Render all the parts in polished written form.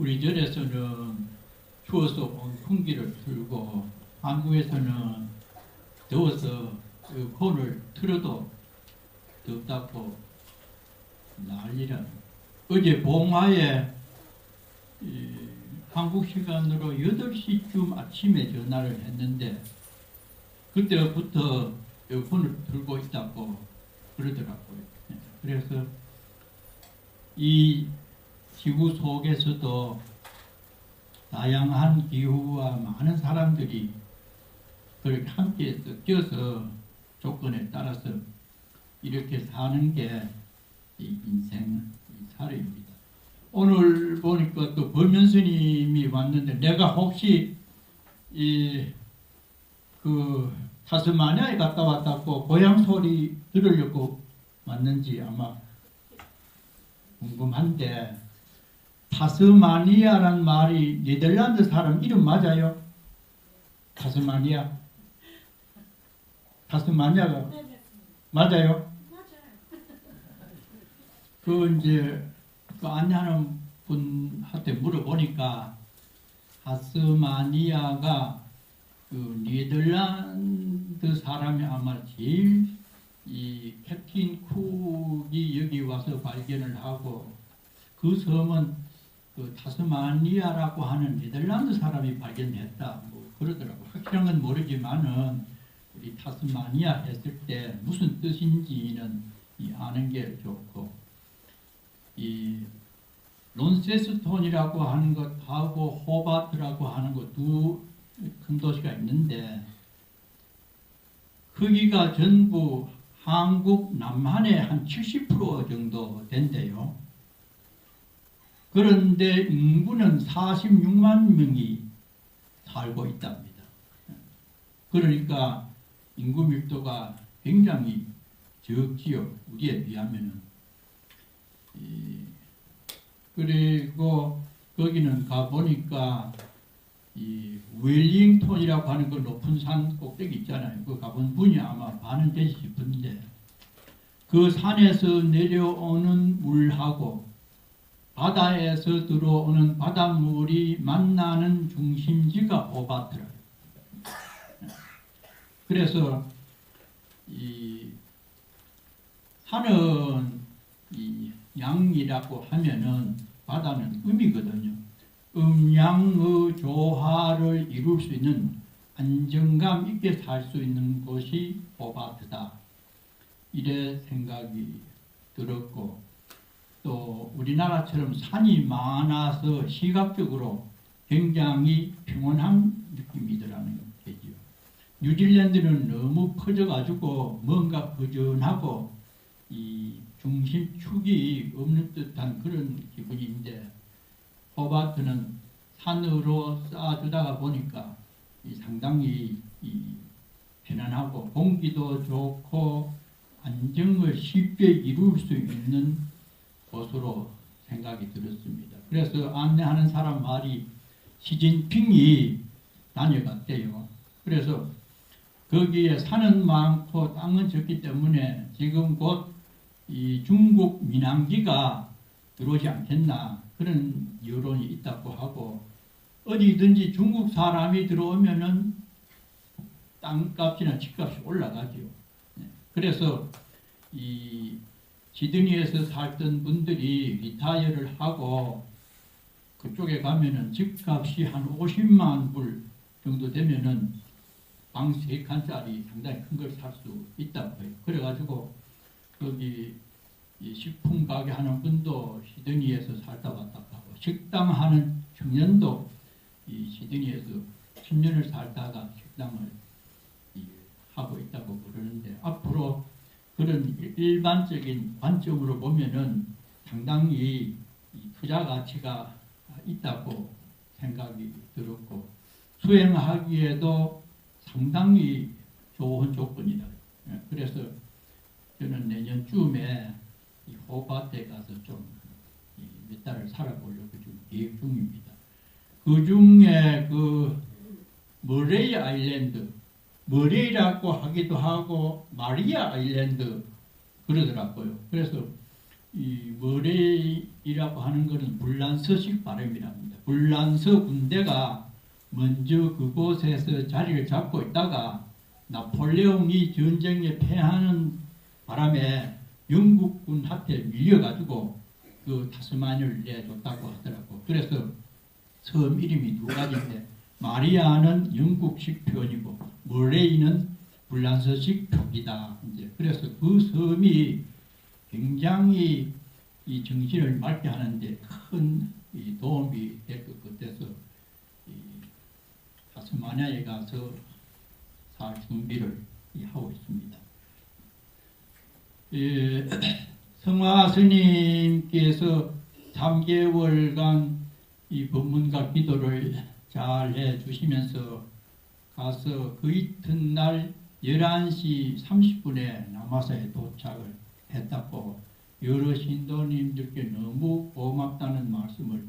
우리 절에서는 추워서 온풍기를 틀고 한국에서는 더워서 에어컨을 틀어도 덥다고 난리라. 어제 봉화에 한국 시간으로 8시쯤 아침에 전화를 했는데 그때부터 에어컨을 틀고 있다고 그러더라고요. 그래서 이 지구 속에서도 다양한 기후와 많은 사람들이 그렇게 함께 섞여서 조건에 따라서 이렇게 사는 게 이 인생 살이입니다. 오늘 보니까 또 범현 스님이 왔는데 내가 혹시 그 타스마니아에 갔다 왔다고 고향 소리 들으려고 왔는지 아마 궁금한데, 타스마니아란 말이 네덜란드 사람 이름 맞아요? 타스마니아? 타스마니아가 맞아요? 그 이제 그 안내하는 분한테 물어보니까 타스마니아가 그 네덜란드 사람이 아마 제일 이 캡틴 쿡이 여기 와서 발견을 하고 그 섬은 그 타스마니아라고 하는 네덜란드 사람이 발견했다 뭐 그러더라고. 확실한 건 모르지만은 우리 타스마니아 했을 때 무슨 뜻인지는 아는 게 좋고, 이 론세스톤이라고 하는 것하고 호바트라고 하는 것 두 큰 도시가 있는데 크기가 전부 한국 남한의 한 70% 정도 된대요. 그런데 인구는 46만 명이 살고 있답니다. 그러니까 인구 밀도가 굉장히 적지요. 우리에 비하면은. 그리고 거기는 가보니까 이 웰링턴이라고 하는 그 높은 산 꼭대기 있잖아요. 그 가본 분이 아마 반은 되시 싶은데 그 산에서 내려오는 물하고 바다에서 들어오는 바닷물이 만나는 중심지가 호바트라. 그래서 이 산은 이 양이라고 하면은 바다는 음이거든요. 음양의 조화를 이룰 수 있는 안정감 있게 살 수 있는 곳이 호바트다. 이래 생각이 들었고, 또 우리나라처럼 산이 많아서 시각적으로 굉장히 평온한 느낌이더라는 거죠. 뉴질랜드는 너무 커져가지고 뭔가 허전하고 이 중심축이 없는 듯한 그런 기분인데, 호바트는 산으로 쌓아주다가 보니까 상당히 편안하고 공기도 좋고 안정을 쉽게 이룰 수 있는 곳으로 생각이 들었습니다. 그래서 안내하는 사람 말이 시진핑이 다녀갔대요. 그래서 거기에 산은 많고 땅은 적기 때문에 지금 곧 이 중국 민항기가 들어오지 않겠나 그런 여론이 있다고 하고, 어디든지 중국 사람이 들어오면은 땅값이나 집값이 올라가죠. 그래서 이 시드니에서 살던 분들이 리타이어를 하고 그쪽에 가면은 집값이 한 50만 불 정도 되면은 방 3칸짜리 상당히 큰 걸 살 수 있다고 해요. 그래가지고 거기 이 식품 가게 하는 분도 시드니에서 살다 왔다 하고, 식당 하는 청년도 이 시드니에서 10년을 살다가 식당을 하고 있다고 그러는데, 앞으로 그런 일반적인 관점으로 보면은 상당히 투자 가치가 있다고 생각이 들었고, 수행하기에도 상당히 좋은 조건이다. 그래서 저는 내년쯤에 이 호바트에 가서 좀 몇 달을 살아보려고 지금 계획 중입니다. 그 중에 그 머레이 아일랜드, 머레이라고 하기도 하고 마리아 아일랜드 그러더라고요. 그래서 이 머레이라고 하는 것은 불란서식 발음이랍니다. 불란서 군대가 먼저 그곳에서 자리를 잡고 있다가 나폴레옹이 전쟁에 패하는 바람에 영국군한테 밀려가지고 그 타스마니아를 내줬다고 하더라고. 그래서 섬 이름이 두 가지인데 마리아는 영국식 표현이고 머레이는 불란서식 표기다. 이제 그래서 그 섬이 굉장히 이 정신을 맑게 하는데 큰 도움이 될 것 같아서 타스마니아에 가서 살 준비를 하고 있습니다. 성화 스님께서 3개월간 이 법문과 기도를 잘 해주시면서 가서 그 이튿날 11시 30분에 남아사에 도착을 했다고 여러 신도님들께 너무 고맙다는 말씀을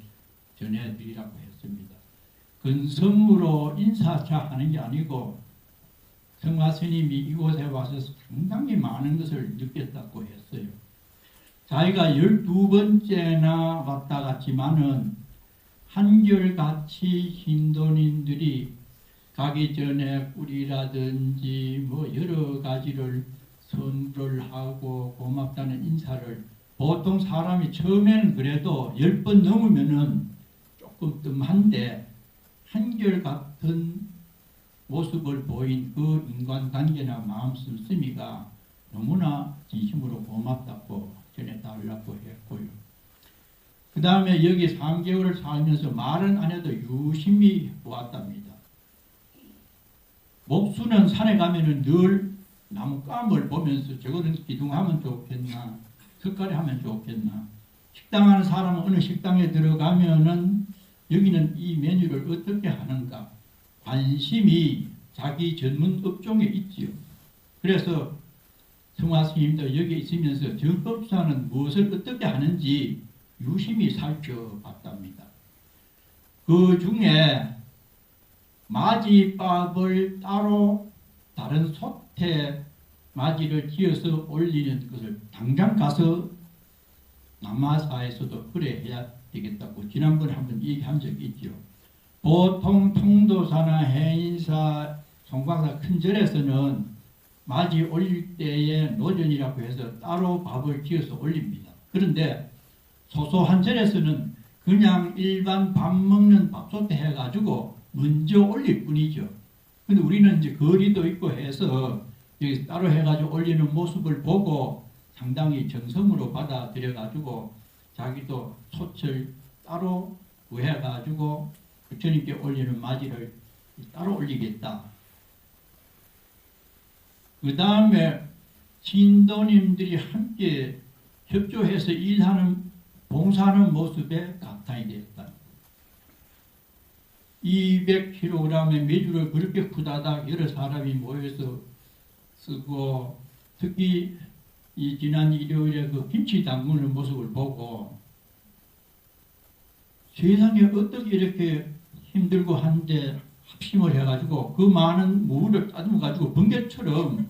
전해드리라고 했습니다. 근섬으로 인사차하는 게 아니고 성화 스님이 이곳에 와서 상당히 많은 것을 느꼈다고 했어요. 자기가 12번째나 왔다 갔지만은 한결같이 신도님들이 가기 전에 꿀이라든지 뭐 여러 가지를 선물을 하고 고맙다는 인사를 보통 사람이 처음에는 그래도 10번 넘으면은 조금 뜸한데 한결같은 모습을 보인 그 인간관계나 마음 씀씀이가 너무나 진심으로 고맙다고 전해달라고 했고요. 그 다음에 여기 3개월을 살면서 말은 안 해도 유심히 보았답니다. 목수는 산에 가면은 늘 나무감을 보면서 저거는 기둥하면 좋겠나, 석가리 하면 좋겠나. 식당하는 사람은 어느 식당에 들어가면은 여기는 이 메뉴를 어떻게 하는가. 관심이 자기 전문 업종에 있지요. 그래서 성화 스님도 여기 있으면서 정법사는 무엇을 어떻게 하는지 유심히 살펴봤답니다. 그 중에 맞이밥을 따로 다른 솥에 맞이를 지어서 올리는 것을 당장 가서 남아사에서도 그래 해야 되겠다고 지난번에 한번 얘기한 적이 있죠. 보통 통도사나 해인사, 송광사 큰절에서는 맞이 올릴 때에 노전이라고 해서 따로 밥을 지어서 올립니다. 그런데 소소한 절에서는 그냥 일반 밥 먹는 밥솥에 해가지고 먼저 올릴 뿐이죠. 근데 우리는 이제 거리도 있고 해서 여기 따로 해가지고 올리는 모습을 보고 상당히 정성으로 받아들여가지고 자기도 솥을 따로 구해가지고 부처님께 올리는 맞이를 따로 올리겠다. 그 다음에 신도님들이 함께 협조해서 일하는 봉사하는 모습에 감탄이 되었다. 200kg의 메주를 그렇게 후다닥 여러 사람이 모여서 쓰고 특히 이 지난 일요일에 그 김치 담그는 모습을 보고 세상에 어떻게 이렇게 힘들고 한데 합심을 해가지고 그 많은 무를 따듬어 가지고 번개처럼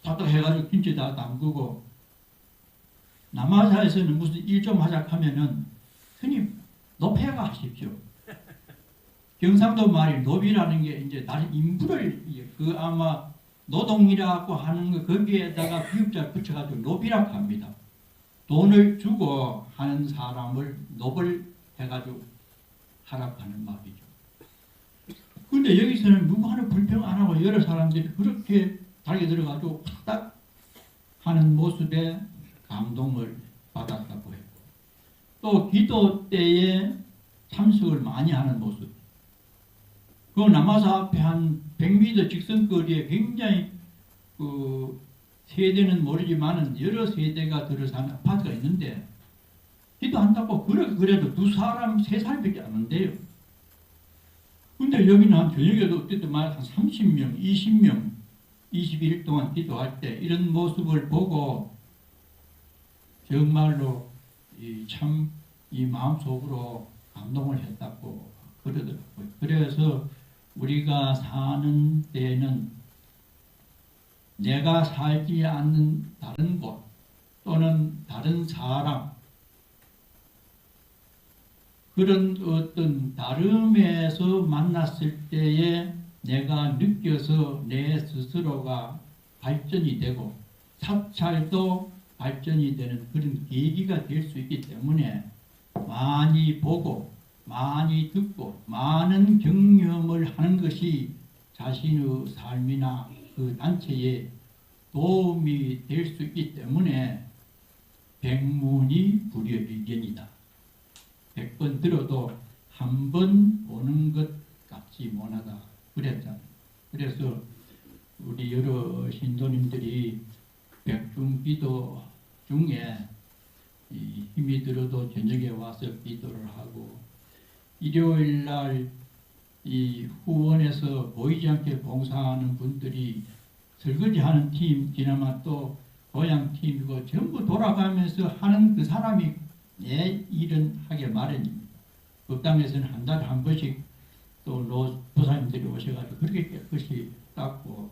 다닥 해가지고 김치 다 담그고 남아사에서는 무슨 일 좀 하자 하면은 스님 노패가 하십시오. 경상도 말이 노비라는 게 이제 다른 인부를 그 아마 노동이라고 하는 거 거기에다가 비읍자 붙여가지고 노비라고 합니다. 돈을 주고 하는 사람을 노벌 해가지고 하라고 하는 말이죠. 근데 여기서는 누구 하나 불평 안 하고 여러 사람들이 그렇게 달게 들어가지고 딱 하는 모습에 감동을 받았다고 했고 또 기도 때에 참석을 많이 하는 모습 그 남아사 앞에 한 100m 직선거리에 굉장히 그 세대는 모르지만은 여러 세대가 들어 사는 아파트가 있는데 기도한다고 그래도 두 사람 세 사람밖에 안 온대요. 근데 여기는 한 저녁에도 어쨌든 한 30명, 20명 21일 동안 기도할 때 이런 모습을 보고 정말로 참 이 마음속으로 감동을 했다고 그러더라고요. 그래서 우리가 사는 데는 내가 살지 않는 다른 곳 또는 다른 사람, 그런 어떤 다름에서 만났을 때에 내가 느껴서 내 스스로가 발전이 되고 사찰도 발전이 되는 그런 계기가 될 수 있기 때문에 많이 보고 많이 듣고 많은 경험을 하는 것이 자신의 삶이나 그 단체에 도움이 될 수 있기 때문에 백문이 불여일견이다. 100번 들어도 한 번 보는 것 같지 못하다. 그랬잖아요. 그래서 우리 여러 신도님들이 백중기도 중에 힘이 들어도 저녁에 와서 기도를 하고 일요일 날 이 후원에서 보이지 않게 봉사하는 분들이 설거지하는 팀, 그나마 또 고향팀이고 전부 돌아가면서 하는 그 사람이 내 일은 하게 마련입니다. 법당에서는 한 달에 한 번씩 또 노부사님들이 오셔가지고 그렇게 깨끗이 닦고,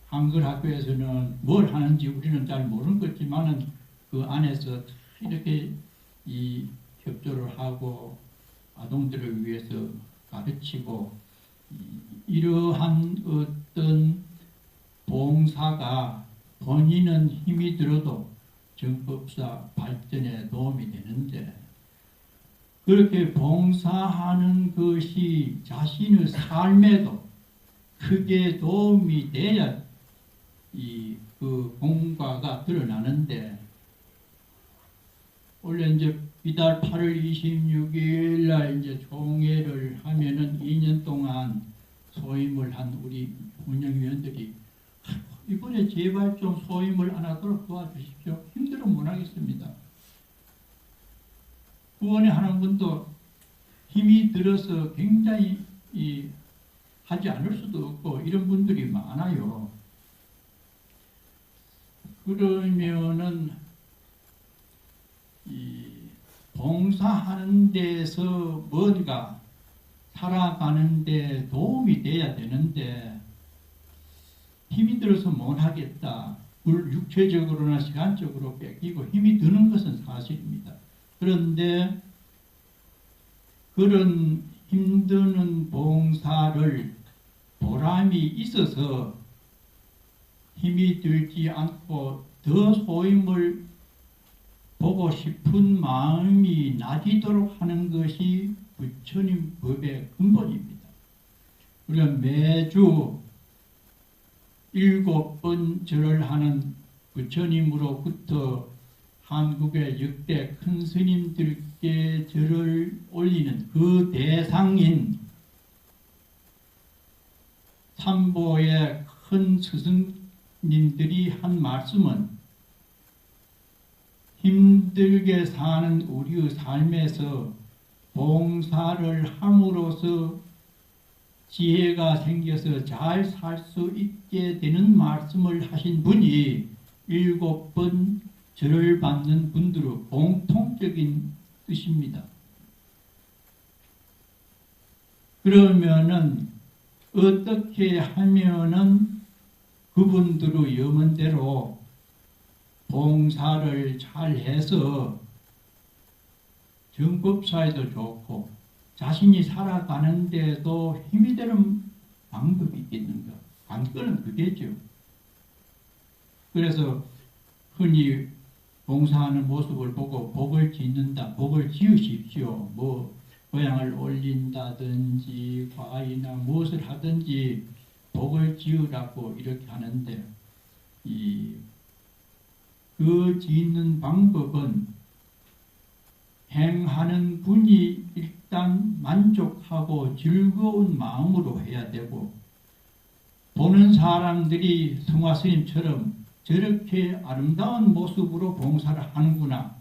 한글 학교에서는 뭘 하는지 우리는 잘 모르는 거지만은 그 안에서 이렇게 이 협조를 하고 아동들을 위해서 가르치고, 이러한 어떤 봉사가 본인은 힘이 들어도 정법사 발전에 도움이 되는데, 그렇게 봉사하는 것이 자신의 삶에도 크게 도움이 돼야 그 공과가 드러나는데, 원래 이제 이달 8월 26일 날 이제 총회를 하면은 2년 동안 소임을 한 우리 운영위원들이 이번에 제발 좀 소임을 안 하도록 도와주십시오. 힘들어 못하겠습니다. 후원에 하는 분도 힘이 들어서 굉장히 하지 않을 수도 없고 이런 분들이 많아요. 그러면은 봉사하는 데서 뭔가 살아가는 데 도움이 돼야 되는데 힘이 들어서 못하겠다. 육체적으로나 시간적으로 뺏기고 힘이 드는 것은 사실입니다. 그런데 그런 힘드는 봉사를 보람이 있어서 힘이 들지 않고 더 소임을 보고 싶은 마음이 나지도록 하는 것이 부처님 법의 근본입니다. 우리가 매주 7번 절을 하는 부처님으로부터 한국의 역대 큰 스님들께 절을 올리는 그 대상인 삼보의 큰 스승님들이 한 말씀은, 힘들게 사는 우리의 삶에서 봉사를 함으로써 지혜가 생겨서 잘 살 수 있게 되는 말씀을 하신 분이 7번 절을 받는 분들의 공통적인 뜻입니다. 그러면은 어떻게 하면은 그분들의 염원대로 봉사를 잘 해서 정법사에도 좋고 자신이 살아가는 데도 힘이 되는 방법이 있겠는가? 관건은 그게죠. 그래서 흔히 봉사하는 모습을 보고 복을 짓는다, 복을 지으십시오. 뭐 고향을 올린다든지 과이나 무엇을 하든지 복을 지으라고 이렇게 하는데, 그 짓는 방법은 행하는 분이 일단 만족하고 즐거운 마음으로 해야 되고, 보는 사람들이 성화스님처럼 저렇게 아름다운 모습으로 봉사를 하는구나,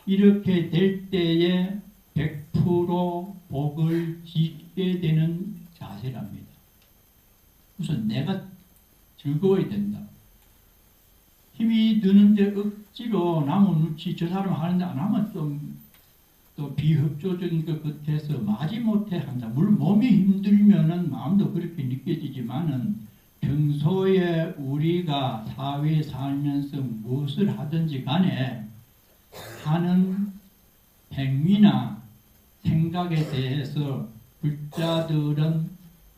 이렇게 될 때에 100% 복을 짓게 되는 자세랍니다. 우선 내가 즐거워야 된다. 힘이 드는데 억지로 남은 눈치 저 사람 하는데 안 하면 좀 또 비협조적인 것 같아서 마지못해 한다. 물론 몸이 힘들면은 마음도 그렇게 느껴지지만은 평소에 우리가 사회에 살면서 무엇을 하든지 간에 하는 행위나 생각에 대해서 불자들은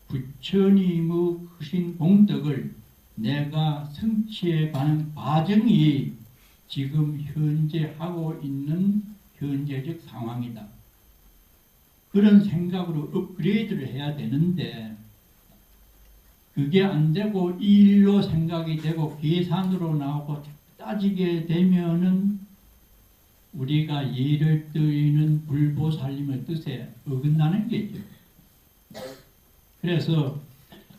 부처님의 크신 공덕을 내가 성취해가는 과정이 지금 현재 하고 있는 현재적 상황이다. 그런 생각으로 업그레이드를 해야 되는데 그게 안 되고 일로 생각이 되고 계산으로 나오고 따지게 되면은 우리가 예를 들는 불보살님의 뜻에 어긋나는 게죠. 그래서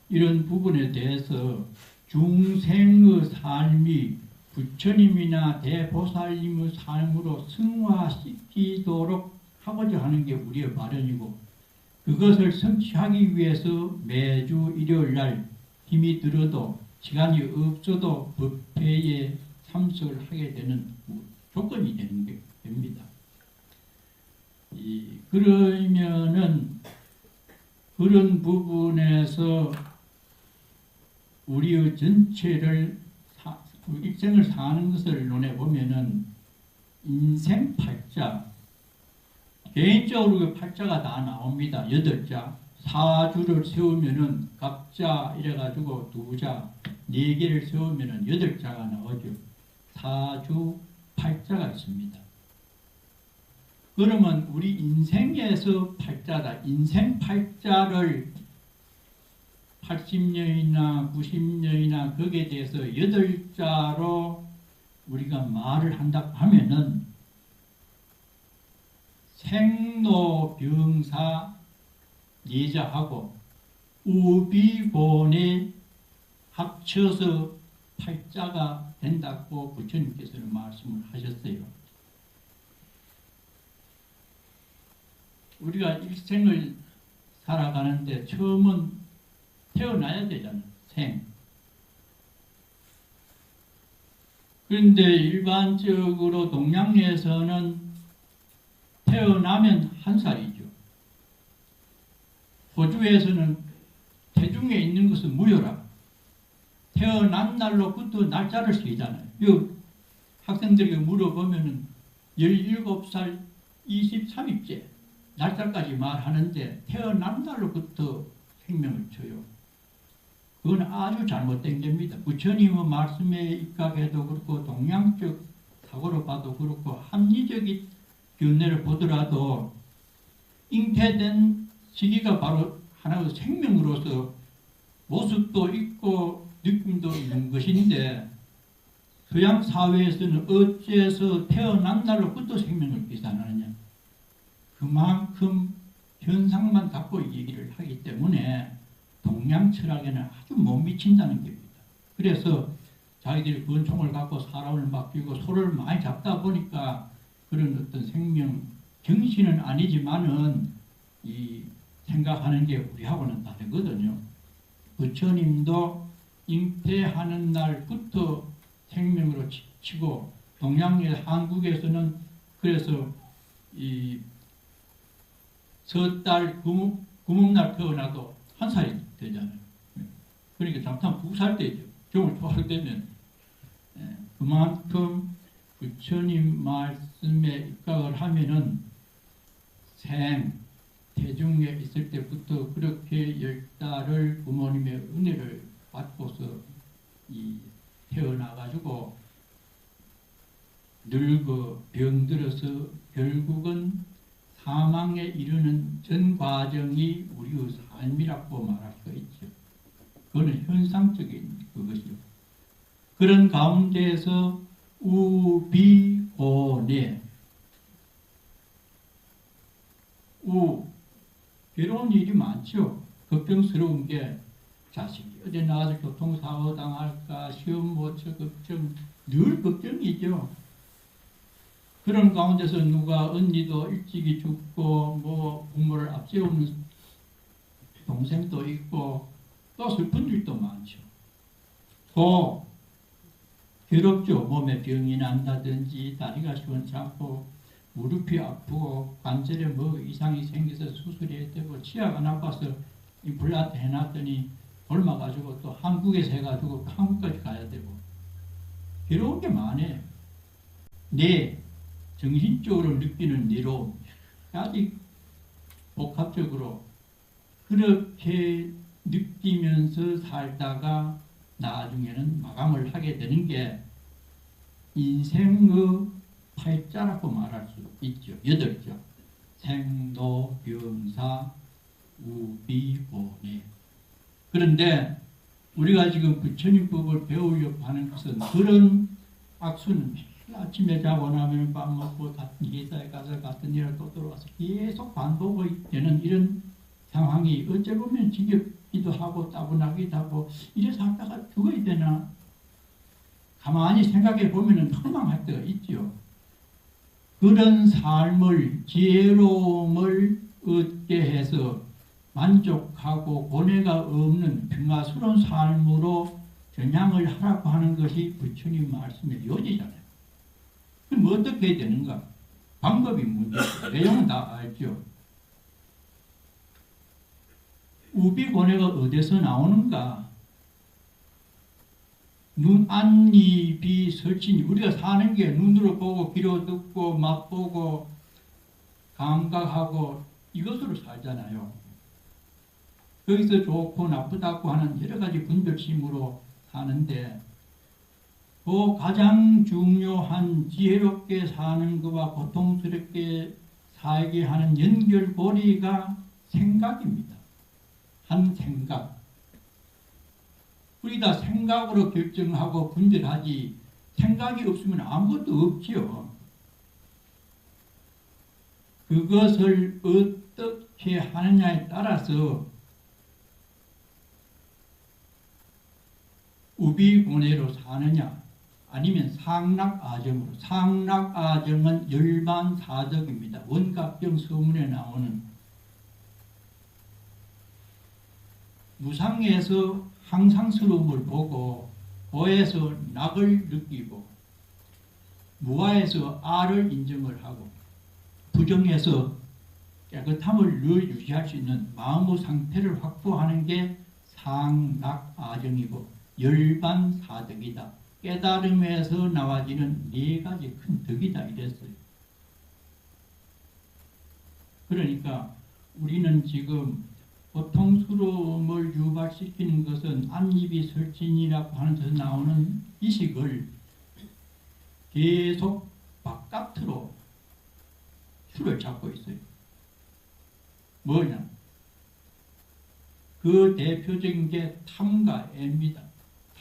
이런 부분에 대해서 중생의 삶이 부처님이나 대보살님의 삶으로 승화시키도록 하고자 하는 게 우리의 바람이고, 그것을 성취하기 위해서 매주 일요일날 힘이 들어도 시간이 없어도 법회에 참석을 하게 되는 조건이 되는 게 됩니다. 그러면은 그런 부분에서 우리의 전체를 일생을 사는 것을 논해 보면은 인생 팔자, 개인적으로 그 팔자가 다 나옵니다. 8자. 사주를 세우면은 갑자 이래가지고 2자, 4개를 세우면은 8자가 나오죠. 사주 팔자가 있습니다. 그러면 우리 인생에서 팔자다. 인생 팔자를 80년이나 90년이나 거기에 대해서 8자로 우리가 말을 한다 하면은 생로병사 4자하고 우비곤에 합쳐서 8자가 된다고 부처님께서는 말씀을 하셨어요. 우리가 일생을 살아가는데 처음은 태어나야 되잖아요. 생. 그런데 일반적으로 동양에서는 태어나면 1살이죠. 호주에서는 태중에 있는 것은 무효라. 태어난 날로부터 날짜를 쓰잖아요. 이 학생들에게 물어보면은 17살 23일째 날짜까지 말하는데 태어난 날로부터 생명을 줘요. 그건 아주 잘못된 겁니다. 부처님의 말씀에 입각해도 그렇고 동양적 사고로 봐도 그렇고 합리적인 견해를 보더라도 잉태된 시기가 바로 하나의 생명으로서 모습도 있고 느낌도 있는 것인데 서양 사회에서는 어째서 태어난 날로부터 생명을 계산하느냐. 그만큼 현상만 갖고 얘기를 하기 때문에 동양 철학에는 아주 못 미친다는 겁니다. 그래서 자기들이 권총을 갖고 사람을 맡기고 소를 많이 잡다 보니까 그런 어떤 생명 정신은 아니지만은 이 생각하는 게 우리하고는 다르거든요. 부처님도 잉태하는 날부터 생명으로 치고 동양의 한국에서는 그래서 이 섣달 구멍날 태어나도 1살이 되잖아요. 그러니까 잠깐 2살 때죠. 경을 초할 때면 그만큼 부처님 말씀에 입각을 하면은 태중에 있을 때부터 그렇게 10달을 부모님의 은혜를 받고서 태어나가지고 늙어 병들어서 결국은 사망에 이르는 전 과정이 우리의 삶이라고 말할 수 있죠. 그거는 현상적인 그것이죠. 그런 가운데에서 우비고내 괴로운 일이 많죠. 걱정스러운 게 자식이 어디 나가서 교통사고 당할까 시험 못 쳐 걱정 늘 걱정이죠. 그런 가운데서 누가 언니도 일찍이 죽고 뭐 부모를 앞세우는 동생도 있고 또 슬픈 일도 많죠. 또 괴롭죠. 몸에 병이 난다든지 다리가 시원찮고 무릎이 아프고 관절에 뭐 이상이 생겨서 수술해야 되고 치아가 나빠서 임플란트 해놨더니 굶어가지고 또 한국에서 해가지고 한국까지 가야 되고 괴로운 게 많아요. 내 정신적으로 느끼는 내로 아직 복합적으로 그렇게 느끼면서 살다가 나중에는 마감을 하게 되는 게 인생의 팔자라고 말할 수 있죠. 8자. 생도, 병사, 우비고내. 그런데 우리가 지금 부처님법을 배우려고 하는 것은 그런 악수는 아침에 자고 나면 밥 먹고 같은 회사에 가서 같은 일을 또 들어와서 계속 반복이 되는 이런 상황이 어찌 보면 지겹기도 하고 따분하기도 하고 이래서 하다가 죽어야 되나 가만히 생각해 보면 허망할 때가 있죠. 그런 삶을 지혜로움을 얻게 해서 만족하고 고뇌가 없는 평화스러운 삶으로 전향을 하라고 하는 것이 부처님 말씀의 요지잖아요. 그럼 어떻게 해야 되는가? 방법이 문제죠. 내용은 다 알죠. 우비고뇌가 어디서 나오는가? 눈, 안, 이, 비, 설친. 우리가 사는 게 눈으로 보고 귀로 듣고 맛보고 감각하고 이것으로 살잖아요. 거기서 좋고 나쁘다고 하는 여러 가지 분별심으로 사는데 그 가장 중요한 지혜롭게 사는 것과 고통스럽게 살게 하는 연결고리가 생각입니다. 한 생각. 우리 다 생각으로 결정하고 분별하지 생각이 없으면 아무것도 없지요. 그것을 어떻게 하느냐에 따라서 우비고뇌로 사느냐 아니면 상락아정으로. 상락아정은 열반사덕입니다. 원각경 서문에 나오는 무상에서 항상스러움을 보고 고에서 낙을 느끼고 무아에서 아를 인정을 하고 부정에서 깨끗함을 늘 유지할 수 있는 마음의 상태를 확보하는 게 상락아정이고 열반사덕이다. 깨달음에서 나와지는 4가지 큰 덕이다 이랬어요. 그러니까 우리는 지금 고통스러움을 유발시키는 것은 안입이 설진이라고 하는 데서 나오는 이식을 계속 바깥으로 줄을 잡고 있어요. 뭐냐? 그 대표적인 게 탐과 애입니다.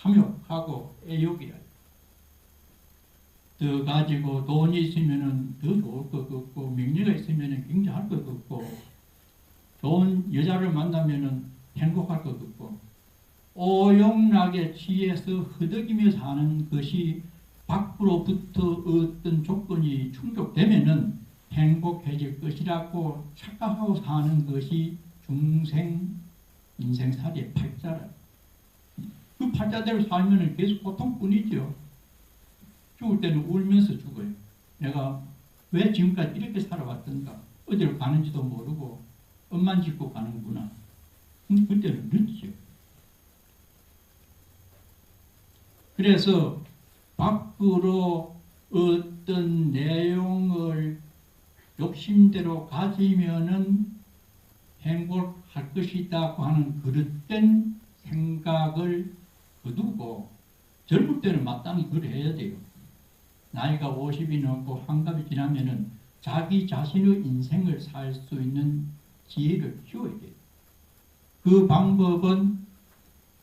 탐욕하고 애욕이라. 더 가지고 돈이 있으면 더 좋을 것 같고 명예가 있으면 굉장할 것 같고 좋은 여자를 만나면 행복할 것 같고 오용락에 취해서 허덕이며 사는 것이 밖으로부터 어떤 조건이 충족되면은 행복해질 것이라고 착각하고 사는 것이 중생 인생살이의 팔자라. 그 팔자대로 살면 계속 고통뿐이죠. 죽을 때는 울면서 죽어요. 내가 왜 지금까지 이렇게 살아왔던가. 어디로 가는지도 모르고 엄만 짓고 가는구나. 그때는 늦죠. 그래서 밖으로 어떤 내용을 욕심대로 가지면은 행복할 것이다고 하는 그릇된 생각을 거두고 젊을 때는 마땅히 그래야 돼요. 나이가 50이 넘고 환갑이 지나면은 자기 자신의 인생을 살 수 있는 지혜를 키워야 돼요. 그 방법은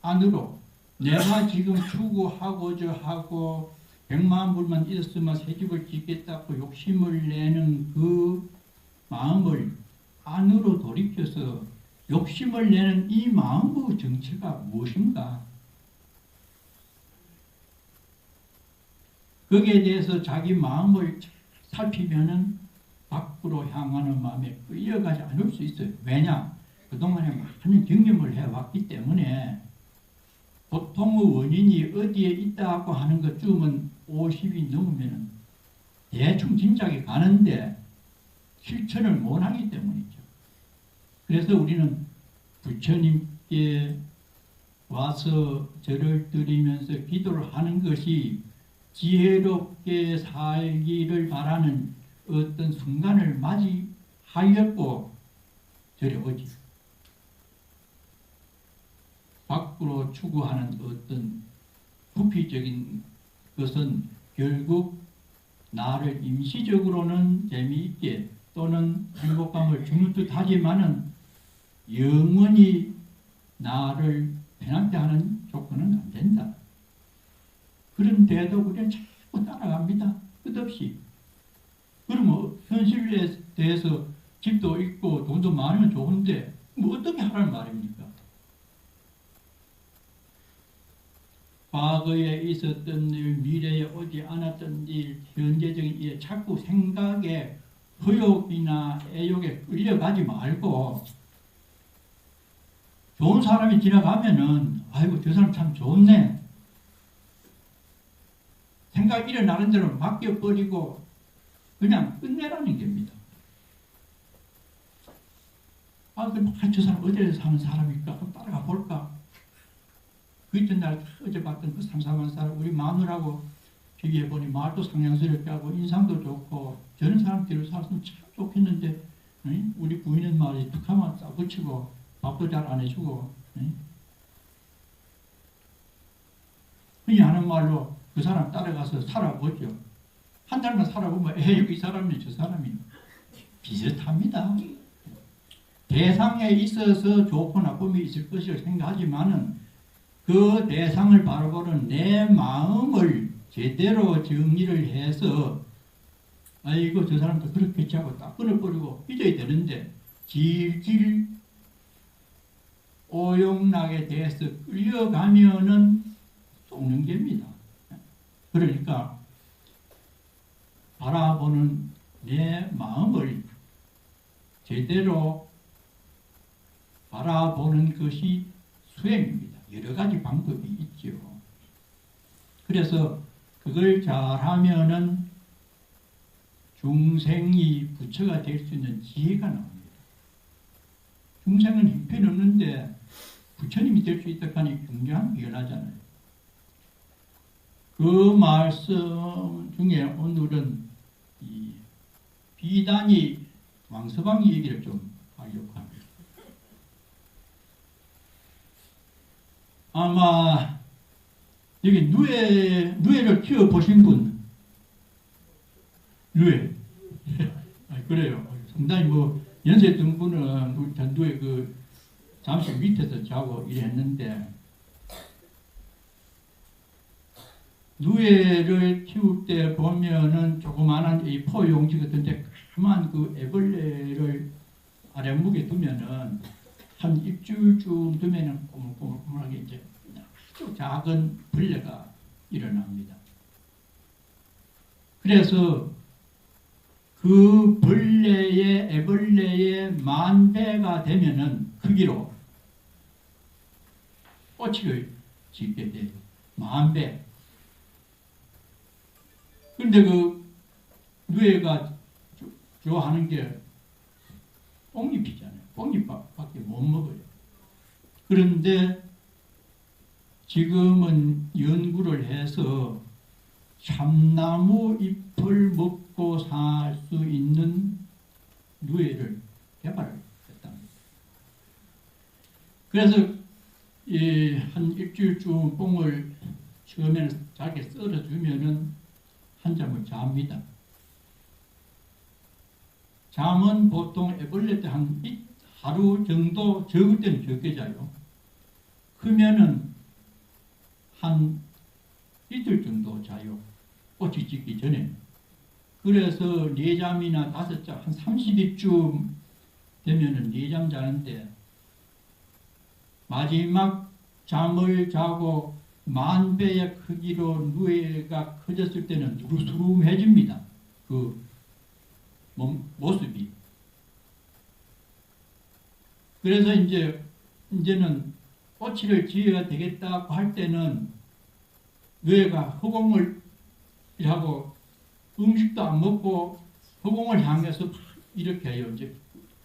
안으로 내가 지금 추구하고자 하고 100만 불만 있었으면 새 집을 짓겠다고 욕심을 내는 그 마음을 안으로 돌이켜서 욕심을 내는 이 마음의 정체가 무엇인가? 거기에 대해서 자기 마음을 살피면은 밖으로 향하는 마음에 끌려가지 않을 수 있어요. 왜냐? 그동안에 많은 경험을 해왔기 때문에 고통의 원인이 어디에 있다고 하는 것쯤은 50이 넘으면 대충 짐작이 가는데 실천을 못하기 때문이죠. 그래서 우리는 부처님께 와서 절을 드리면서 기도를 하는 것이 지혜롭게 살기를 바라는 어떤 순간을 맞이하려고 절에 오지. 밖으로 추구하는 어떤 부피적인 것은 결국 나를 임시적으로는 재미있게 또는 행복감을 주는 듯 하지만은 영원히 나를 편하게 하는 조건은 안 된다. 그런데도 그냥 자꾸 따라갑니다. 끝없이. 그러면 현실에 대해서 집도 있고 돈도 많으면 좋은데 뭐 어떻게 하라는 말입니까? 과거에 있었던 일, 미래에 오지 않았던 일, 현재적인 일, 자꾸 생각에 의욕이나 애욕에 끌려가지 말고 좋은 사람이 지나가면은 아이고 저 사람 참 좋네. 생각 일어나는 대로 맡겨버리고 그냥 끝내라는 겁니다. 아, 그럼 저 사람 어디에 사는 사람일까? 한번 따라가 볼까? 그 이튿날 어제 봤던 그 상상한 사람 우리 마누라하고 비교해보니 말도 상냥스럽게 하고 인상도 좋고 저런 사람들을 살았으면 참 좋겠는데 응? 우리 부인은 말이 툭하면 싸붙이고 밥도 잘 안 해주고 응? 흔히 하는 말로 그 사람 따라가서 살아보죠. 한 달만 살아보면 에이 이 사람이 저 사람이 비슷합니다. 대상에 있어서 좋고 나쁨이 있을 것이라고 생각하지만은 그 대상을 바라보는 내 마음을 제대로 정리를 해서 아이고 저 사람도 그렇겠지 하고 딱 끊어버리고 잊어야 되는데 질질 오용락에 대해서 끌려가면은 속는 겁니다. 그러니까 바라보는 내 마음을 제대로 바라보는 것이 수행입니다. 여러 가지 방법이 있죠. 그래서 그걸 잘하면은 중생이 부처가 될 수 있는 지혜가 나옵니다. 중생은 형편없는데 부처님이 될 수 있다 하니 굉장히 미련하잖아요. 그 말씀 중에 오늘은 이 비단이 왕서방 얘기를 좀 하려고 합니다. 아마 여기 누에를 키워보신 분? 누에. 그래요. 상당히 뭐 연세 든 분은 우리 전두에 그 잠실 밑에서 자고 이랬는데 누에를 키울 때 보면은 조그마한 이 포용지 같은데 가만 그 애벌레를 아랫목에 두면은 한 일주일쯤 두면은 꼬물꼬물하게 이제 아주 작은 벌레가 일어납니다. 그래서 그 애벌레의 만배가 되면은 크기로 꼬치를 짓게 돼요. 만배. 그런데 그 누에가 좋아하는 게 뽕잎이잖아요. 뽕잎밖에 못 먹어요. 그런데 지금은 연구를 해서 참나무 잎을 먹고 살 수 있는 누에를 개발했답니다. 그래서 한 일주일쯤 뽕을 처음에는 잘게 썰어주면은 한잠을 잡니다. 잠은 보통 애벌레 때 한 하루 정도, 적을 때는 적게 자요. 크면은 한 이틀 정도 자요. 꽃이 찢기 전에. 그래서 4잠이나 5잠, 한 30일쯤 되면은 4잠 자는데 마지막 잠을 자고 만배의 크기로 누에가 커졌을 때는 누르스름해집니다. 그 모습이. 그래서 이제는 꼬치를 지어야 되겠다고 할 때는 누에가 허공을 하고 음식도 안 먹고 허공을 향해서 이렇게 해요.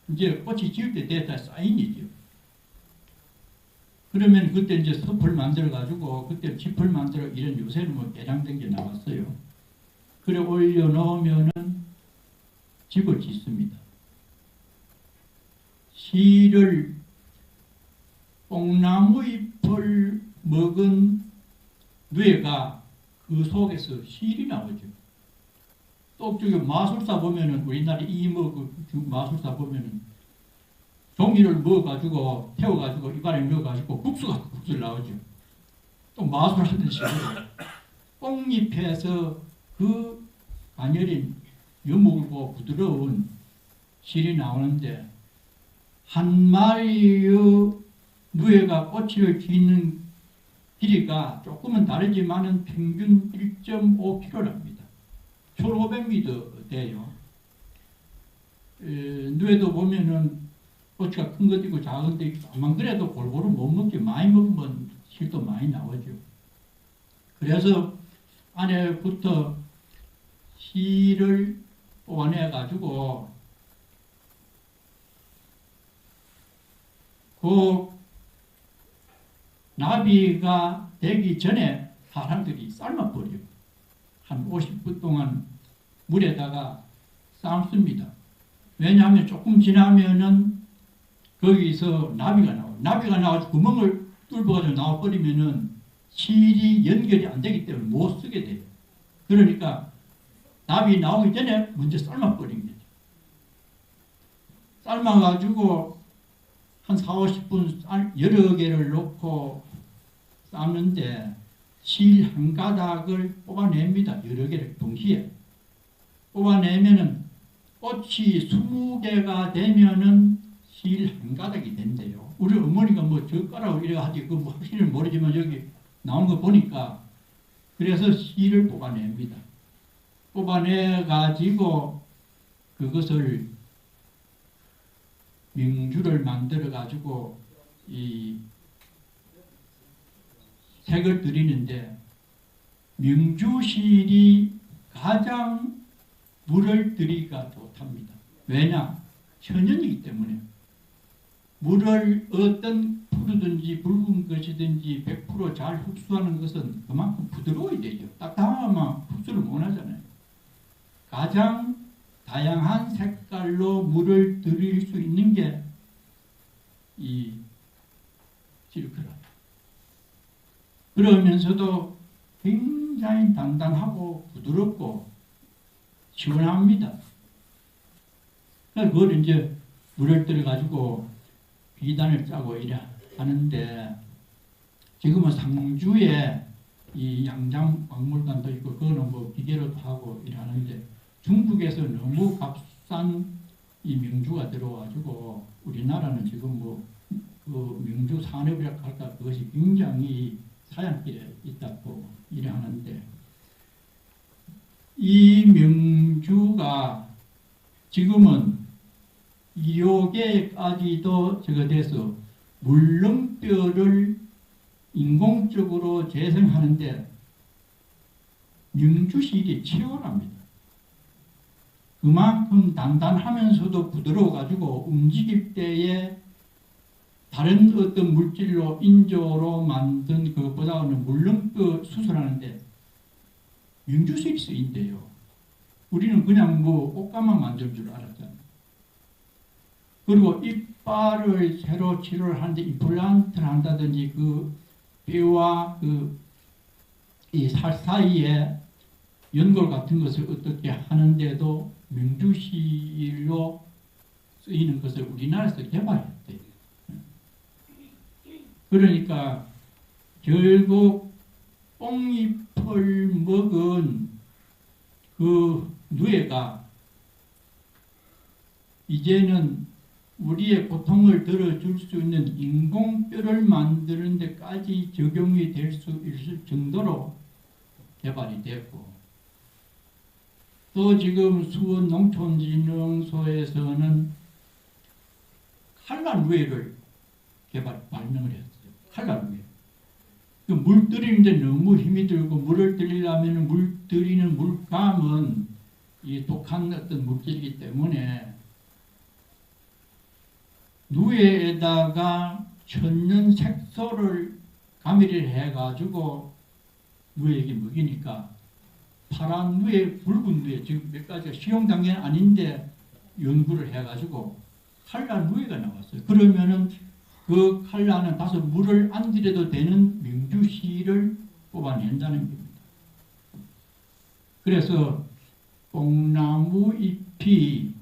이제 꽃이 지을 때 됐다 사인이죠. 그러면 그때 이제 숲을 만들어 가지고 그때 짚을 만들어 이런 요새는 뭐 개량된 게 나왔어요. 그래 올려 놓으면은 집을 짓습니다. 실을 뽕나무 잎을 먹은 누에가 그 속에서 실이 나오죠. 또 저기 마술사 보면은 우리나라 이뭐 그 마술사 보면은 종이를 먹어가지고 태워가지고 입안에 넣어가지고 국수를 나오죠. 또 마술하는 식으로 뽕잎에서 그 가녀린 여물고 부드러운 실이 나오는데 한 마리의 누에가 꼬치를 쥐는 길이가 조금은 다르지만은 평균 1.5km랍니다. 1,500m 돼요. 누에도 보면은 꼬치가 큰 것도 있고 작은 것도 있고 안 그래도 골고루 못 먹지 많이 먹으면 실도 많이 나오죠. 그래서 안에부터 실을 뽑아내 가지고 그 나비가 되기 전에 사람들이 삶아버려요. 한 50분 동안 물에다가 삶습니다. 왜냐하면 조금 지나면은 거기서 나비가 나와요. 나비가 나와서 구멍을 뚫어가지고 나와버리면은 실이 연결이 안 되기 때문에 못 쓰게 돼요. 그러니까 나비 나오기 전에 먼저 삶아버린 거죠. 삶아가지고 한 40-50분 여러 개를 놓고 삶는데 실 한 가닥을 뽑아냅니다. 여러 개를 동시에. 뽑아내면은 꽃이 20개가 되면은 실 한 가닥이 된대요. 우리 어머니가 뭐 젓가락으로 이래 하지 그 확실히 모르지만 여기 나온 거 보니까 그래서 실을 뽑아냅니다. 뽑아내 가지고 그것을 명주를 만들어 가지고 이 색을 들이는데 명주실이 가장 물을 들이기가 좋답니다. 왜냐? 천연이기 때문에 물을 어떤 푸르든지 붉은 것이든지 100% 잘 흡수하는 것은 그만큼 부드러워야 되죠. 딱딱하면 흡수를 못 하잖아요. 가장 다양한 색깔로 물을 들일 수 있는 게 이 실크라. 그러면서도 굉장히 단단하고 부드럽고 시원합니다. 그걸 이제 물을 들여가지고 비단을 짜고 이래 하는데 지금은 상주에 이 양장 박물관도 있고 그거는 뭐 기계로도 하고 이래 하는데 중국에서 너무 값싼 이 명주가 들어와가지고 우리나라는 지금 그 명주 산업이라고 할까 그것이 굉장히 사양길에 있다고 이래 하는데 이 명주가 지금은医療계까지도 저거 돼서 물렁뼈를 인공적으로 재생하는데 명주실이 치열합니다. 그만큼 단단하면서도 부드러워가지고 움직일 때에 다른 어떤 물질로 인조로 만든 그것보다는 물렁뼈 수술하는데 명주실이 쓰인대요. 우리는 그냥 뭐 옷가만 만들 줄 알았잖아요. 그리고 이빨을 새로 치료를 하는데 임플란트를 한다든지 그 뼈와 그 이 살 사이에 연골 같은 것을 어떻게 하는데도 명주실로 쓰이는 것을 우리나라에서 개발했대요. 그러니까 결국 뽕잎을 먹은 그 누에가 이제는 우리의 고통을 덜어줄 수 있는 인공뼈를 만드는 데까지 적용이 될 수 있을 정도로 개발이 됐고 또 지금 수원 농촌진흥소에서는 칼라 누에를 발명을 했어요. 칼라 누에. 그 물 들이는데 너무 힘이 들고 물을 들이려면 물 들이는 물감은 이 독한 어떤 물질이기 때문에 누에에다가 천년 색소를 가미를 해가지고 누에게 먹이니까 파란 누에, 붉은 누에, 지금 몇 가지가 식용 단계는 아닌데 연구를 해가지고 칼라 누에가 나왔어요. 그러면은 그 칼라는 다소 물을 안 들여도 되는 명주실을 뽑아낸다는 겁니다. 그래서 뽕나무 잎이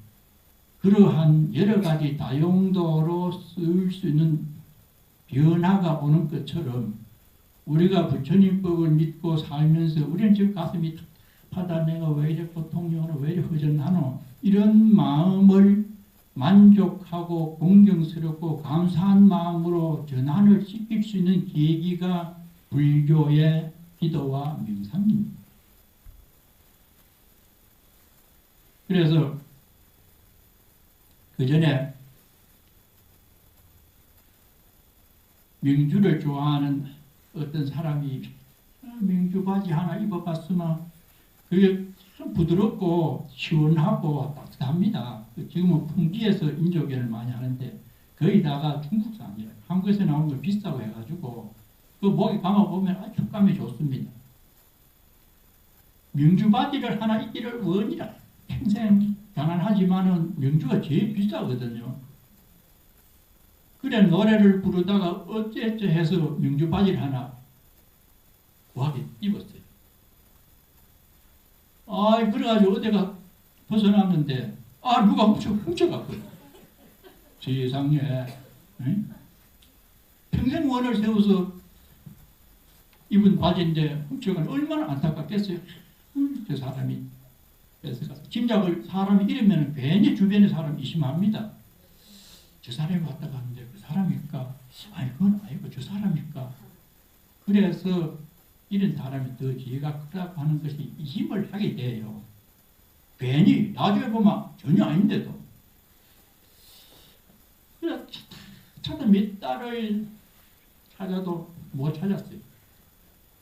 그러한 여러 가지 다용도로 쓸 수 있는 변화가 오는 것처럼 우리가 부처님법을 믿고 살면서 우리는 지금 가슴이 탑하다, 내가 왜 이래 고통용으로 왜 이래 허전하노, 이런 마음을 만족하고 공경스럽고 감사한 마음으로 전환을 시킬 수 있는 계기가 불교의 기도와 명상입니다. 그래서 그 전에 명주를 좋아하는 어떤 사람이 명주 바지 하나 입어봤으나 그게 참 부드럽고 시원하고 따뜻합니다. 지금은 풍기에서 인조견을 많이 하는데 거의 다가 중국산이에요. 한국에서 나오는 거 비싸고 해가지고 그 목에 감아보면 아주 촉감이 좋습니다. 명주 바지를 하나 입기를 원이라 평생 가난하지만은 명주가 제일 비싸거든요. 그래 노래를 부르다가 어째어째 해서 명주 바지를 하나 구하게 입었어요. 그래가지고 어디가 벗어났는데 누가 훔쳐갔거든. 세상에. 응? 평생 원을 세워서 입은 바지인데 훔쳐간 얼마나 안타깝겠어요. 저 사람이 뺏어가서 짐작을 사람이 이러면 괜히 주변에 사람이 의심합니다. 저 사람이 왔다 갔는데 그 사람일까? 그건 아니고 저 사람일까? 그래서 이런 사람이 더 지혜가 크다고 하는 것이 의심을 하게 돼요. 괜히 나중에 보면 전혀 아닌데도. 그래서 찾아 몇 달을 찾아도 못 찾았어요.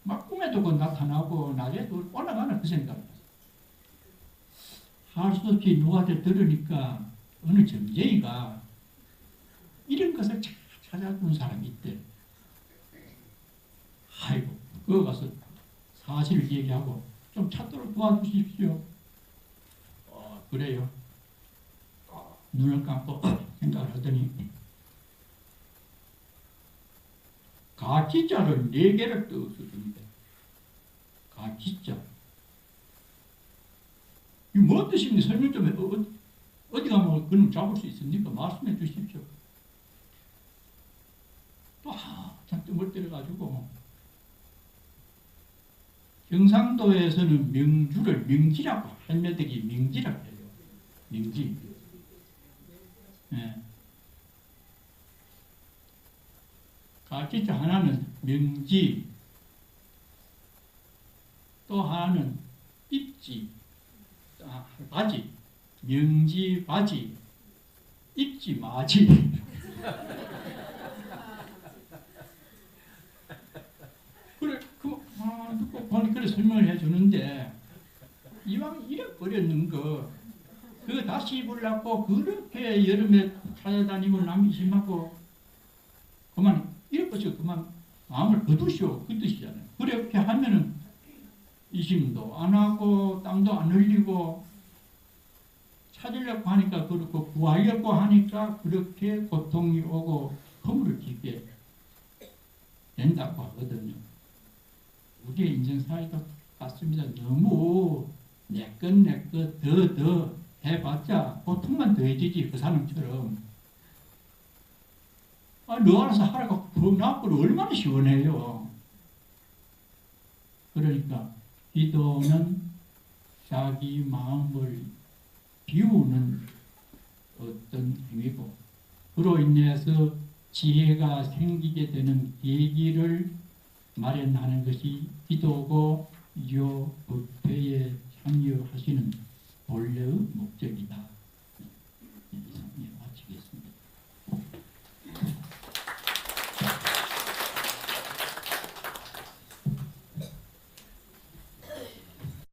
막 꿈에도 그 나타나고 낮에도 올라가는 그 생각을 했어요. 할 수 없이 누구한테 들으니까 어느 점쟁이가 이런 것을 찾아준 사람이 있대. 아이고, 그거 가서 사실을 얘기하고 좀 찾도록 도와주십시오. 그래요. 눈을 감고 생각을 하더니 가지자를 4개를 떠서 줍니다. 가지자. 이게 뭔 뜻입니까? 설명 좀 해. 어디 가면 그놈 잡을 수 있습니까? 말씀해 주십시오. 또 잔뜩 때려가지고 경상도에서는 명주를 명지라고, 할매들이 명지라고 해요. 명지. 네. 가지자 하나는 명지, 또 하나는 입지, 바지, 명지 바지, 입지 마지. 그래, 그래 설명을 해주는데 이왕 잃어버렸는 거 그거 다시 입으려고 그렇게 여름에 찾아다니고 남심하고 그만 잃어버려 그만 마음을 거두시오 그 뜻이잖아요. 그렇게 하면은 이심도 안 하고 땀도 안 흘리고 찾으려고 하니까 그렇고 구하려고 하니까 그렇게 고통이 오고 허물을 짓게 된다고 하거든요. 우리의 인생사회도 같습니다. 너무 내것 더 해봤자 고통만 더해지지 그 사람처럼. 너 알아서 하라고 그 나쁘고 얼마나 시원해요. 그러니까 기도는 자기 마음을 비우는 어떤 행위고 그로 인해서 지혜가 생기게 되는 계기를 마련하는 것이 기도고 이 법회에 참여하시는 본래의 목적이다.